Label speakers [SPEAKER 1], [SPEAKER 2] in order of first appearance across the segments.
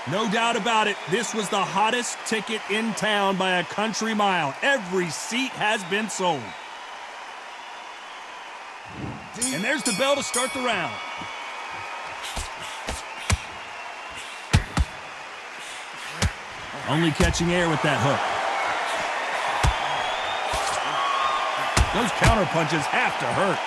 [SPEAKER 1] No doubt about it, this was the hottest ticket in town by a country mile. Every seat has been sold. And there's the bell to start the round. Only catching air with that hook. Those counter punches have to hurt.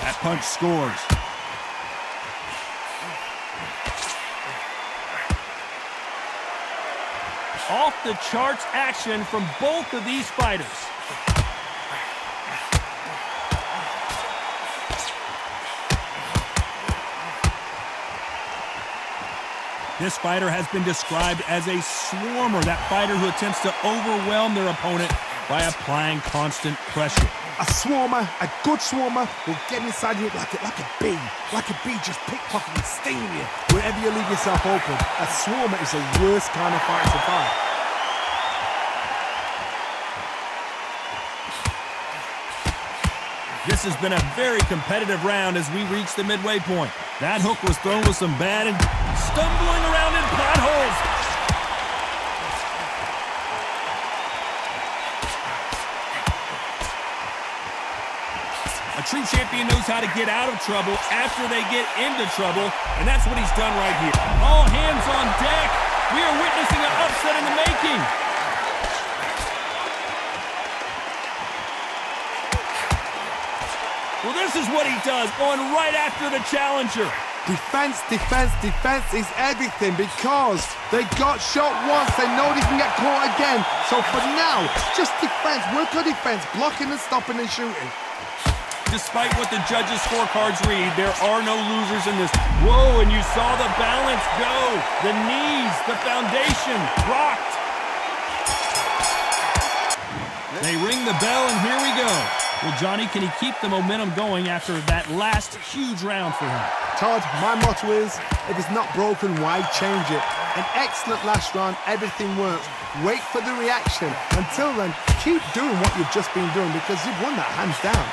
[SPEAKER 1] That punch scores. Off the charts action from both of these fighters. This fighter has been described as a swarmer, that fighter who attempts to overwhelm their opponent by applying constant pressure.
[SPEAKER 2] A swarmer, a good swarmer, will get inside you like a bee. Like a bee just pickpocketing, stinging you wherever you leave yourself open. A swarmer is the worst kind of fight to fight.
[SPEAKER 1] This has been a very competitive round as we reach the midway point. That hook was thrown with some bad and stumbling around in potholes. A true champion knows how to get out of trouble after they get into trouble, and that's what he's done right here. All hands on deck. We are witnessing an upset in the making. Well, this is what he does, going right after the challenger.
[SPEAKER 2] Defense, defense, defense is everything because they got shot once. They know they can get caught again. So for now, just defense, work on defense, blocking and stopping and shooting.
[SPEAKER 1] Despite what the judges' scorecards read, there are no losers in this. Whoa, and you saw the balance go. The knees, the foundation, rocked. They ring the bell, and here we go. Well, Johnny, can he keep the momentum going after that last huge round for him?
[SPEAKER 2] Todd, my motto is, if it's not broken, why change it? An excellent last round, everything works. Wait for the reaction. Until then, keep doing what you've just been doing because you've won that hands down.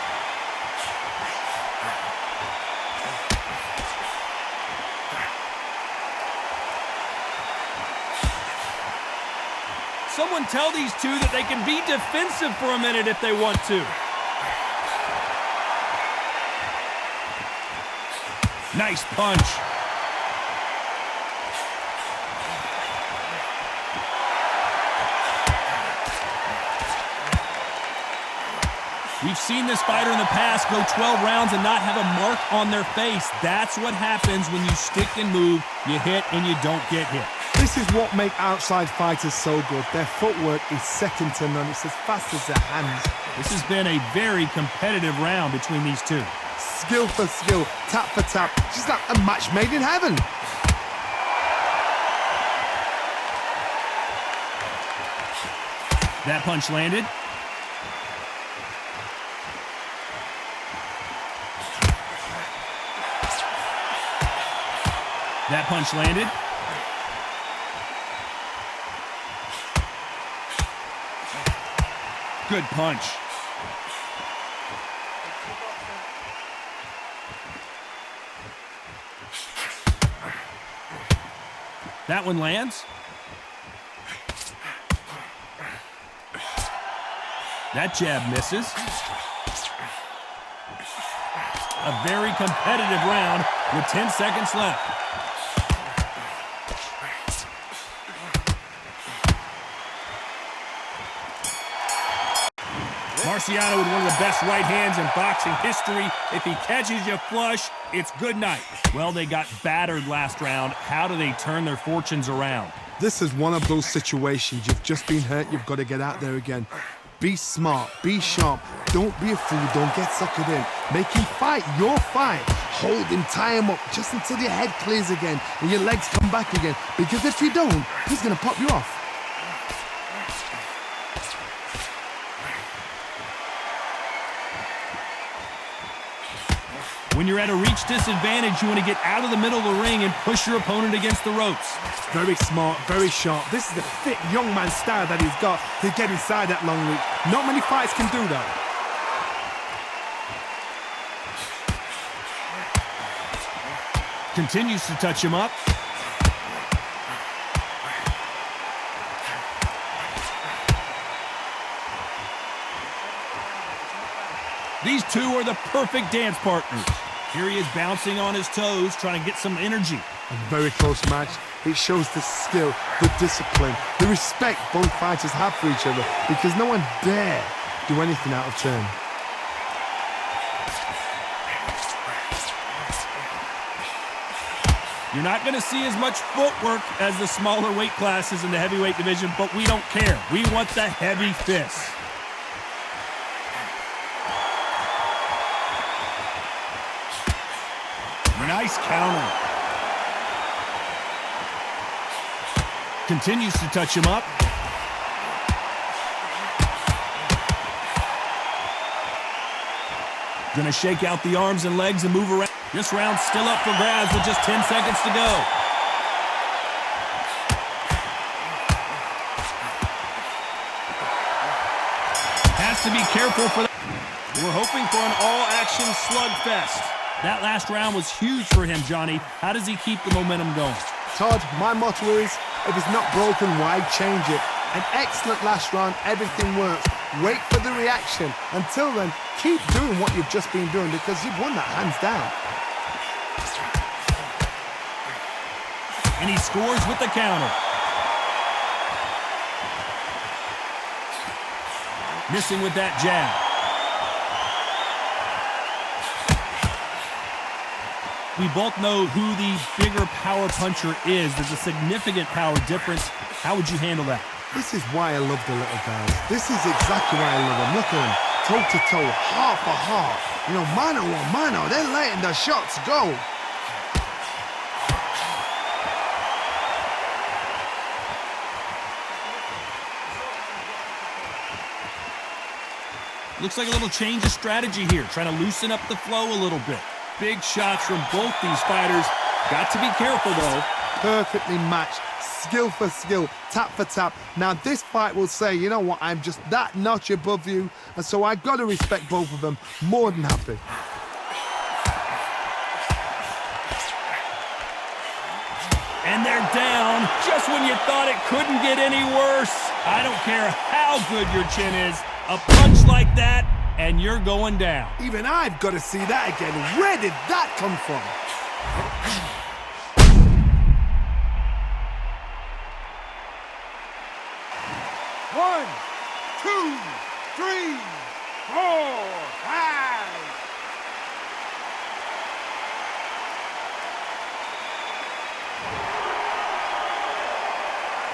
[SPEAKER 1] Someone tell these two that they can be defensive for a minute if they want to. Nice punch. We've seen this fighter in the past go 12 rounds and not have a mark on their face. That's what happens when you stick and move, you hit and you don't get hit.
[SPEAKER 2] This is what makes outside fighters so good. Their footwork is second to none. It's as fast as their hands.
[SPEAKER 1] This has been a very competitive round between these two.
[SPEAKER 2] Skill for skill, tap for tap, just like a match made in heaven.
[SPEAKER 1] That punch landed. That punch landed. Good punch. That one lands. That jab misses. A very competitive round with 10 seconds left. Marciano with one of the best right hands in boxing history. If he catches you flush, it's good night. Well, they got battered last round. How do they turn their fortunes around?
[SPEAKER 2] This is one of those situations. You've just been hurt. You've got to get out there again. Be smart. Be sharp. Don't be a fool. Don't get suckered in. Make him fight your fight. Hold him, tie him up just until your head clears again and your legs come back again. Because if you don't, he's going to pop you off.
[SPEAKER 1] When you're at a reach disadvantage, you want to get out of the middle of the ring and push your opponent against the ropes.
[SPEAKER 2] Very smart, very sharp. This is the fit young man style that he's got to get inside that long reach. Not many fights can do that.
[SPEAKER 1] Continues to touch him up. These two are the perfect dance partners. Here he is bouncing on his toes, trying to get some energy.
[SPEAKER 2] A very close match. It shows the skill, the discipline, the respect both fighters have for each other, because no one dare do anything out of turn.
[SPEAKER 1] You're not going to see as much footwork as the smaller weight classes in the heavyweight division, but we don't care. We want the heavy fists. Nice counter. Continues to touch him up. Gonna shake out the arms and legs and move around. This round's still up for grabs with just 10 seconds to go. Has to be careful for that. We're hoping for an all-action slugfest. That last round was huge for him, Johnny. How does he keep the momentum going?
[SPEAKER 2] Todd, my motto is, if it's not broken, why change it? An excellent last round, everything works. Wait for the reaction. Until then, keep doing what you've just been doing, because you've won that hands down.
[SPEAKER 1] And he scores with the counter. Missing with that jab. We both know who the bigger power puncher is. There's a significant power difference. How would you handle that?
[SPEAKER 2] This is why I love the little guys. This is exactly why I love them. Look at them, toe to toe, heart for heart. You know, mano a mano, they're letting the shots go.
[SPEAKER 1] Looks like a little change of strategy here, trying to loosen up the flow a little bit. Big shots from both these fighters. Got to be careful, though.
[SPEAKER 2] Perfectly matched, skill for skill, tap for tap. Now, this fight will say, you know what, I'm just that notch above you, and so I got to respect both of them. More than happy.
[SPEAKER 1] And they're down just when you thought it couldn't get any worse. I don't care how good your chin is. A punch like that, and you're going down.
[SPEAKER 2] Even I've got to see that again. Where did that come from? 1, 2, 3, 4,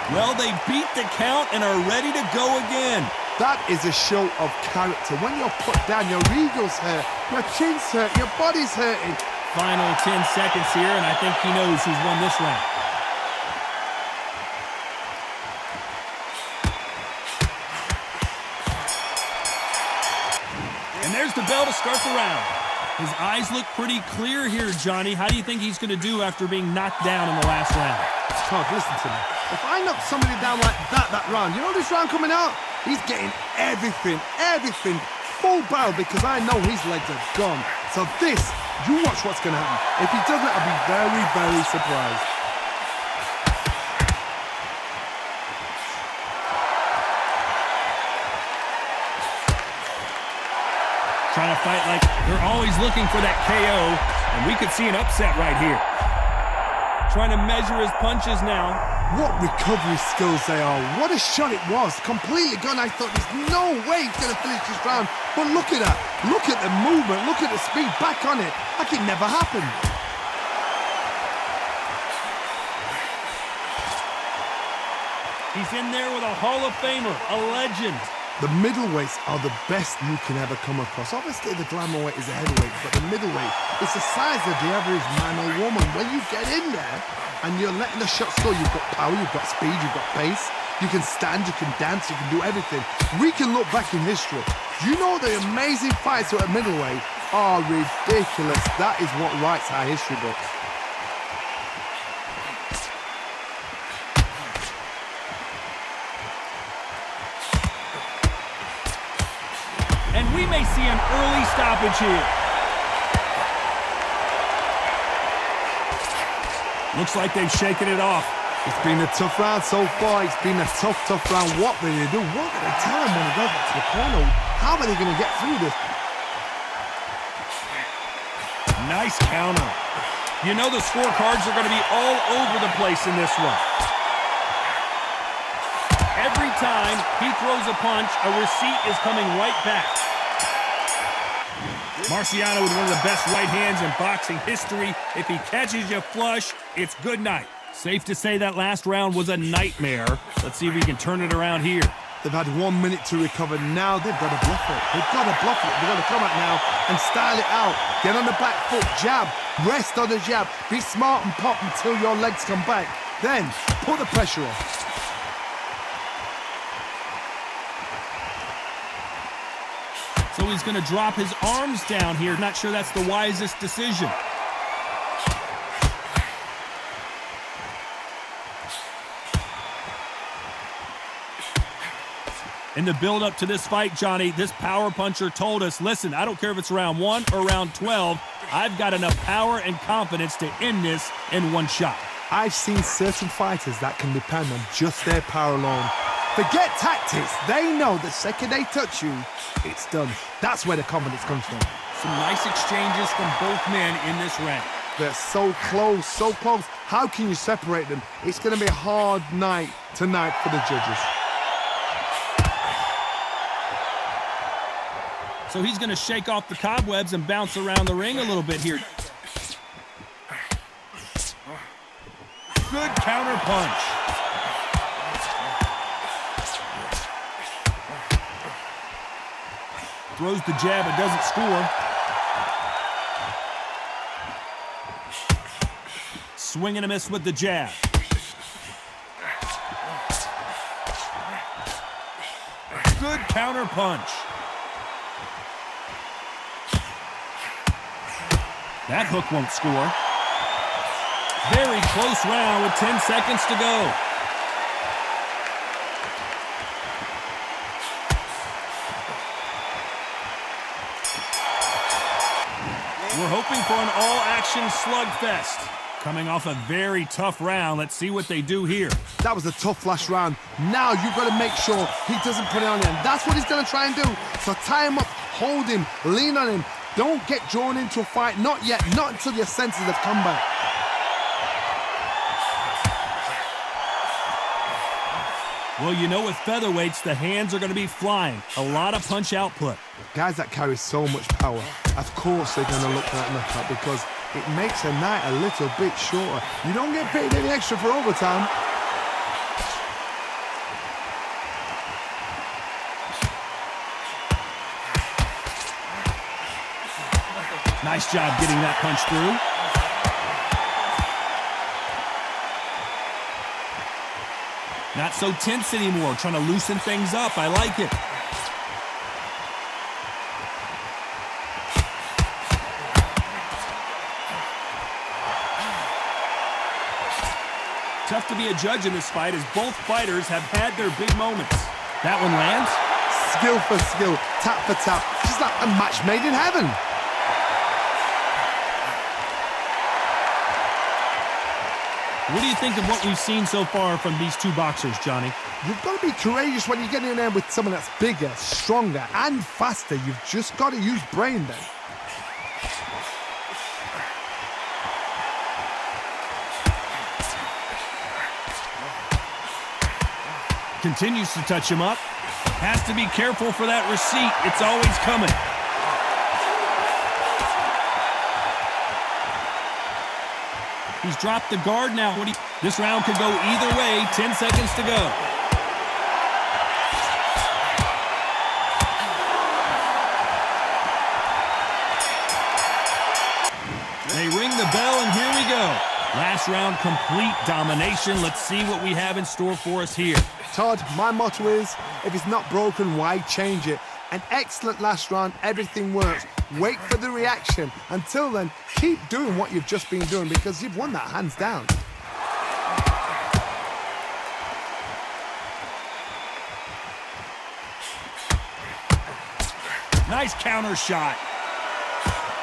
[SPEAKER 2] 5.
[SPEAKER 1] Well, they beat the count and are ready to go again.
[SPEAKER 2] That is a show of character. When you're put down, your ego's hurt, your chin's hurt, your body's hurting.
[SPEAKER 1] Final 10 seconds here, and I think he knows who's won this round. And there's the bell to start the round. His eyes look pretty clear here, Johnny. How do you think he's going to do after being knocked down in the last round?
[SPEAKER 2] Todd, listen to me. If I knock somebody down like that round, you know this round coming out? He's getting everything, full barrel, because I know his legs are gone. So this, you watch what's going to happen. If he doesn't, I'll be very, very surprised.
[SPEAKER 1] Trying to fight like they're always looking for that KO, and we could see an upset right here. Trying to measure his punches now.
[SPEAKER 2] What recovery skills they are. What a shot it was. Completely gone. I thought there's no way he's going to finish this round. But look at that. Look at the movement. Look at the speed. Back on it. Like it never happened.
[SPEAKER 1] He's in there with a Hall of Famer, a legend.
[SPEAKER 2] The middleweights are the best you can ever come across. Obviously, the glamour weight is a heavyweight, but the middleweight is the size of the average man or woman. When you get in there and you're letting the shots go, you've got power, you've got speed, you've got pace. You can stand, you can dance, you can do everything. We can look back in history. You know the amazing fights at middleweight are ridiculous. That is what writes our history books.
[SPEAKER 1] And we may see an early stoppage here. Looks like they've shaken it off.
[SPEAKER 2] It's been a tough round so far. It's been a tough round. What do they do? What do they tell him when he goes back to the corner? How are they going to get through this?
[SPEAKER 1] Nice counter. You know the scorecards are going to be all over the place in this one. Every time he throws a punch, a receipt is coming right back. Marciano with one of the best right hands in boxing history. If he catches you flush, it's good night. Safe to say that last round was a nightmare. Let's see if we can turn it around here.
[SPEAKER 2] They've had 1 minute to recover. Now they've got to bluff it. They've got to bluff it. They've got to come out now and style it out. Get on the back foot, jab, rest on the jab. Be smart and pop until your legs come back. Then put the pressure on.
[SPEAKER 1] So he's going to drop his arms down here. Not sure that's the wisest decision. In the build-up to this fight, Johnny, this power puncher told us, listen, I don't care if it's round 1 or round 12, I've got enough power and confidence to end this in one shot.
[SPEAKER 2] I've seen certain fighters that can depend on just their power alone. Forget tactics. They know the second they touch you, it's done. That's where the confidence comes from.
[SPEAKER 1] Some nice exchanges from both men in this round.
[SPEAKER 2] They're so close, so close. How can you separate them? It's going to be a hard night tonight for the judges.
[SPEAKER 1] So he's going to shake off the cobwebs and bounce around the ring a little bit here. Good counter punch. Throws the jab, it doesn't score. Swing and a miss with the jab. Good counter punch. That hook won't score. Very close round with 10 seconds to go. We're hoping for an all-action slugfest. Coming off a very tough round, let's see what they do here.
[SPEAKER 2] That was a tough last round. Now you've got to make sure he doesn't put it on you. And that's what he's going to try and do. So tie him up, hold him, lean on him. Don't get drawn into a fight. Not yet. Not until your senses have come back.
[SPEAKER 1] Well, you know with featherweights, the hands are going to be flying. A lot of punch output.
[SPEAKER 2] Guys that carry so much power, of course they're going to look for that knockout because it makes a night a little bit shorter. You don't get paid any extra for overtime.
[SPEAKER 1] Nice job getting that punch through. Not so tense anymore, trying to loosen things up. I like it. Tough to be a judge in this fight as both fighters have had their big moments. That one lands.
[SPEAKER 2] Skill for skill, tap for tap. Just like a match made in heaven.
[SPEAKER 1] What do you think of what we've seen so far from these two boxers, Johnny?
[SPEAKER 2] You've got to be courageous when you get in there with someone that's bigger, stronger, and faster. You've just got to use brain then.
[SPEAKER 1] Continues to touch him up. Has to be careful for that receipt. It's always coming. He's dropped the guard now. This round could go either way. 10 seconds to go. They ring the bell, and here we go. Last round, complete domination. Let's see what we have in store for us here.
[SPEAKER 2] Todd, my motto is, if it's not broken, why change it? An excellent last round, everything works. Wait for the reaction. Until then, keep doing what you've just been doing because you've won that hands down.
[SPEAKER 1] Nice counter shot.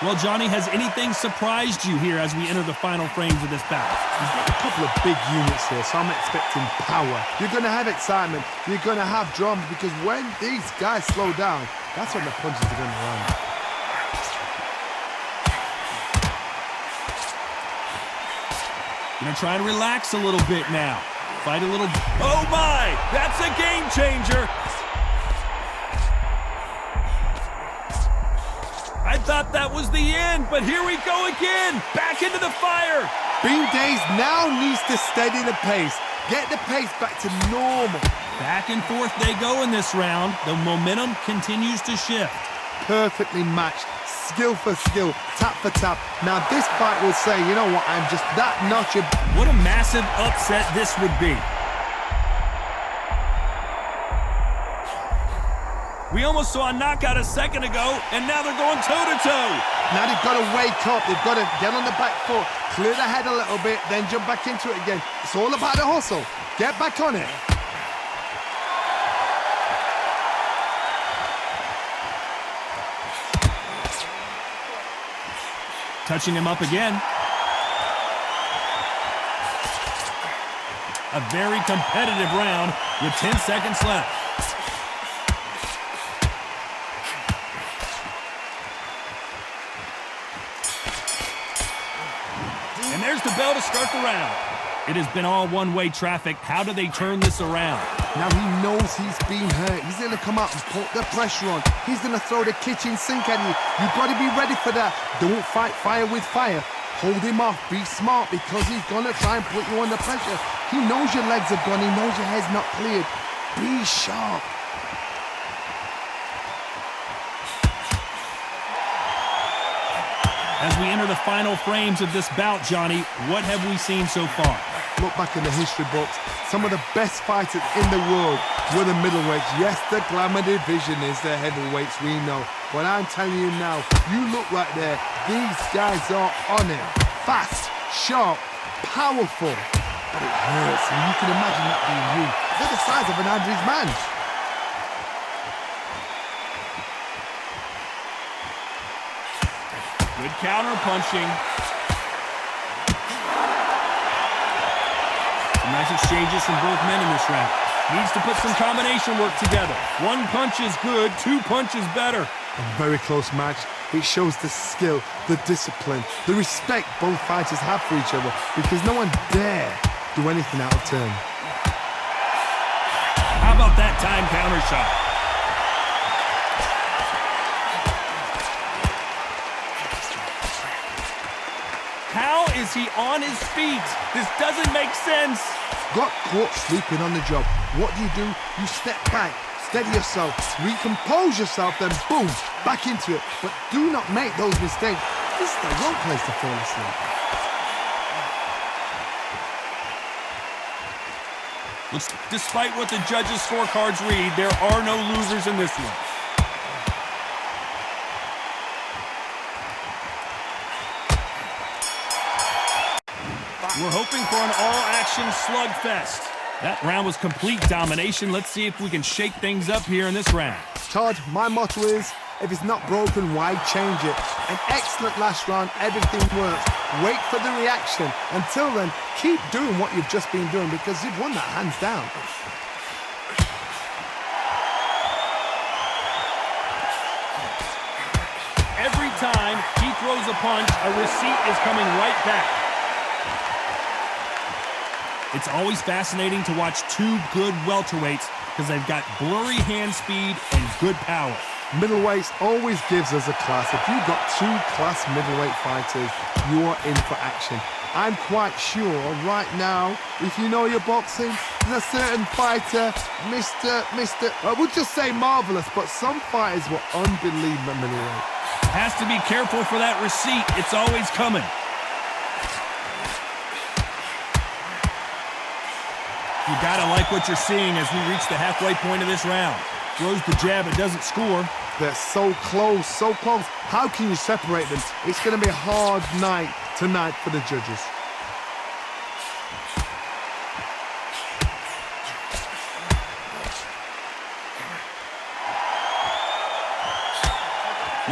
[SPEAKER 1] Well, Johnny, has anything surprised you here as we enter the final frames of this bout?
[SPEAKER 2] He's got a couple of big units here, so I'm expecting power. You're going to have excitement. You're going to have drama, because when these guys slow down, that's when the punches are going to land.
[SPEAKER 1] Gonna try and relax a little bit now. Fight a little. Oh my! That's a game changer! I thought that was the end, but here we go again! Back into the fire!
[SPEAKER 2] Bean Days now needs to steady the pace. Get the pace back to normal.
[SPEAKER 1] Back and forth they go in this round. The momentum continues to shift.
[SPEAKER 2] Perfectly matched. Skill for skill, tap for tap. Now this fight will say, you know what, I'm just that notch.
[SPEAKER 1] What a massive upset this would be. We almost saw a knockout a second ago, and now they're going toe-to-toe.
[SPEAKER 2] Now they've got to wake up. They've got to get on the back foot, clear the head a little bit, then jump back into it again. It's all about the hustle. Get back on it.
[SPEAKER 1] Touching him up again. A very competitive round with 10 seconds left. And there's the bell to start the round. It has been all one-way traffic. How do they turn this around?
[SPEAKER 2] Now he knows he's been hurt. He's going to come out and put the pressure on. He's going to throw the kitchen sink at you. You've got to be ready for that. Don't fight fire with fire. Hold him off. Be smart, because he's going to try and put you under pressure. He knows your legs are gone. He knows your head's not cleared. Be sharp.
[SPEAKER 1] As we enter the final frames of this bout, Johnny, what have we seen so far?
[SPEAKER 2] Look back in the history books. Some of the best fighters in the world were the middleweights. Yes, the glamour division is the heavyweights, we know. But I'm telling you now, you look right there. These guys are on it. Fast, sharp, powerful. But it hurts, and you can imagine that being you. They're the size of an average man.
[SPEAKER 1] Good counter punching. Some nice exchanges from both men in this round. Needs to put some combination work together. One punch is good, two punches better.
[SPEAKER 2] A very close match. It shows the skill, the discipline, the respect both fighters have for each other, because no one dare do anything out of turn.
[SPEAKER 1] How about that time counter shot? How is he on his feet? This doesn't make sense.
[SPEAKER 2] Got caught sleeping on the job. What do? You step back, steady yourself, recompose yourself, then boom, back into it. But do not make those mistakes. This is the wrong place to fall asleep.
[SPEAKER 1] Despite what the judges' scorecards read, there are no losers in this one. We're hoping for an all-action slugfest. That round was complete domination. Let's see if we can shake things up here in this round.
[SPEAKER 2] Todd, my motto is, if it's not broken, why change it? An excellent last round, everything works. Wait for the reaction. Until then, keep doing what you've just been doing, because you've won that hands down.
[SPEAKER 1] Every time he throws a punch, a receipt is coming right back. It's always fascinating to watch two good welterweights because they've got blurry hand speed and good power.
[SPEAKER 2] Middleweights always gives us a class. If you've got two class middleweight fighters, you are in for action. I'm quite sure right now, if you know your boxing, there's a certain fighter, I would just say marvelous, but some fighters were unbelievable middleweight.
[SPEAKER 1] Has to be careful for that receipt. It's always coming. You gotta like what you're seeing as we reach the halfway point of this round. Throws the jab, it doesn't score.
[SPEAKER 2] They're so close, so close. How can you separate them? It's gonna be a hard night tonight for the judges.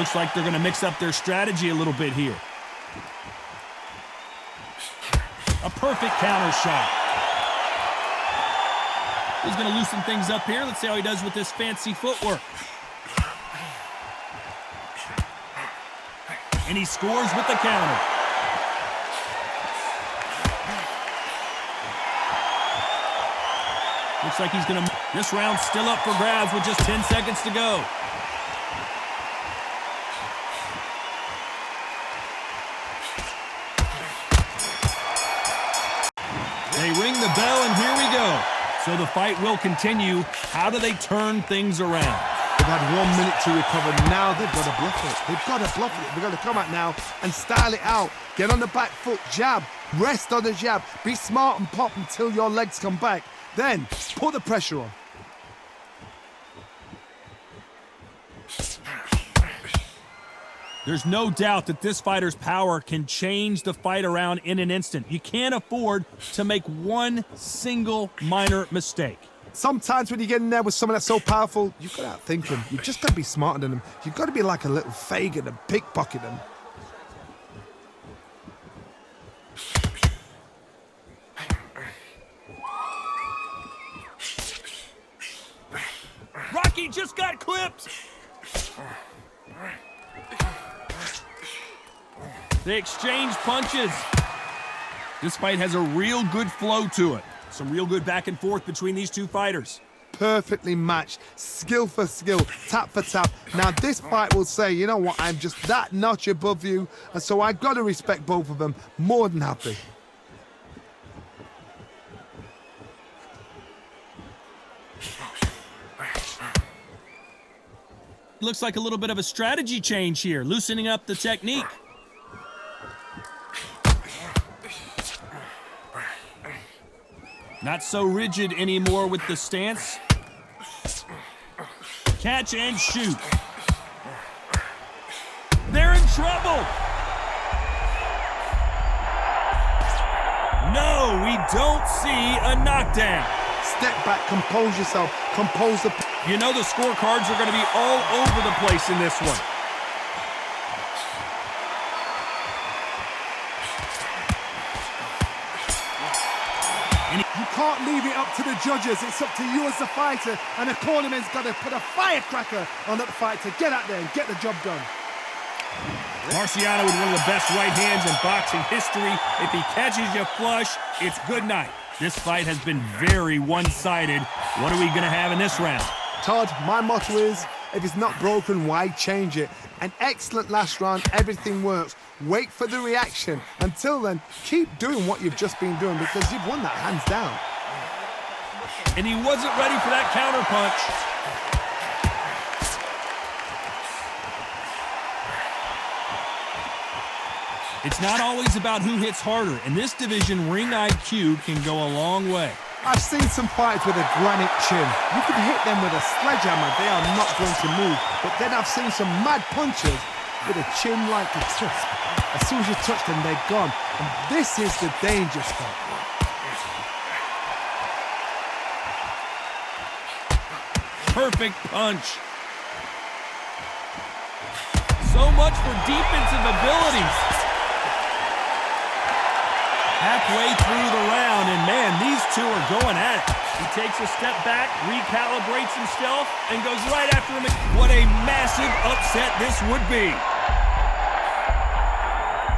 [SPEAKER 1] Looks like they're going to mix up their strategy a little bit here. A perfect counter shot. He's going to loosen things up here. Let's see how he does with this fancy footwork. And he scores with the counter. Looks like he's going to... This round's still up for grabs with just 10 seconds to go. They ring the bell, and here we go. So the fight will continue. How do they turn things around?
[SPEAKER 2] They've had 1 minute to recover. Now they've got to bluff it. They've got to bluff it. They've got to come out now and style it out. Get on the back foot, jab. Rest on the jab. Be smart and pop until your legs come back. Then put the pressure on.
[SPEAKER 1] There's no doubt that this fighter's power can change the fight around in an instant. You can't afford to make one single minor mistake.
[SPEAKER 2] Sometimes when you get in there with someone that's so powerful, you've got to outthink them. You've just got to be smarter than them. You've got to be like a little Fagin and pickpocket them.
[SPEAKER 1] Rocky just got clipped. They exchange punches. This fight has a real good flow to it. Some real good back and forth between these two fighters.
[SPEAKER 2] Perfectly matched, skill for skill, tap for tap. Now this fight will say, you know what, I'm just that notch above you, and so I've got to respect both of them. More than happy.
[SPEAKER 1] Looks like a little bit of a strategy change here, loosening up the technique. Not so rigid anymore with the stance. Catch and shoot. They're in trouble. No, we don't see a knockdown.
[SPEAKER 2] Step back, compose yourself, compose the...
[SPEAKER 1] You know the scorecards are going to be all over the place in this one.
[SPEAKER 2] You can't leave it up to the judges. It's up to you as the fighter, and the cornerman's got to put a firecracker on that fight to get out there and get the job done.
[SPEAKER 1] Marciano with one of the best right hands in boxing history. If he catches you flush, it's good night. This fight has been very one-sided. What are we going to have in this round?
[SPEAKER 2] Todd, my motto is, if it's not broken, why change it? An excellent last round, everything works. Wait for the reaction. Until then, keep doing what you've just been doing because you've won that hands down.
[SPEAKER 1] And he wasn't ready for that counter punch. It's not always about who hits harder. In this division, ring IQ can go a long way.
[SPEAKER 2] I've seen some fighters with a granite chin. You can hit them with a sledgehammer, they are not going to move. But then I've seen some mad punchers with a chin like a crisp. As soon as you touch them, they're gone. And this is the danger spot.
[SPEAKER 1] Perfect punch. So much for defensive abilities. Halfway through the round, and man, these two are going at it. He takes a step back, recalibrates himself, and goes right after him. What a massive upset this would be.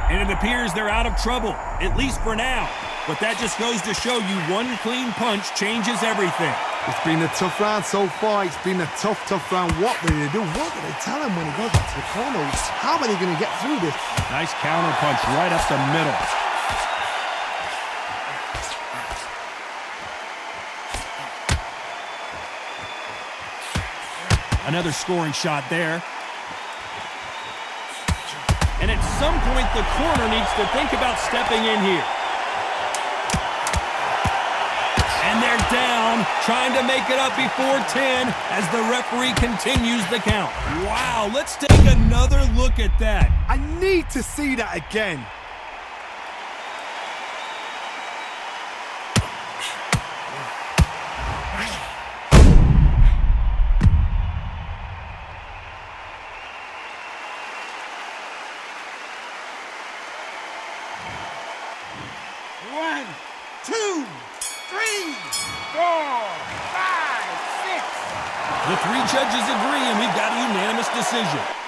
[SPEAKER 1] And it appears they're out of trouble, at least for now. But that just goes to show you one clean punch changes everything.
[SPEAKER 2] It's been a tough round so far. It's been a tough round. What will they do? What will they tell him when he goes back to the corner? How are they going to get through this?
[SPEAKER 1] Nice counter punch right up the middle. Another scoring shot there. And at some point, the corner needs to think about stepping in here. And they're down, trying to make it up before 10 as the referee continues the count. Wow, let's take another look at that.
[SPEAKER 2] I need to see that again.
[SPEAKER 3] 1, 2, 3, 4, 5, 6.
[SPEAKER 1] The three judges agree, and we've got a unanimous decision.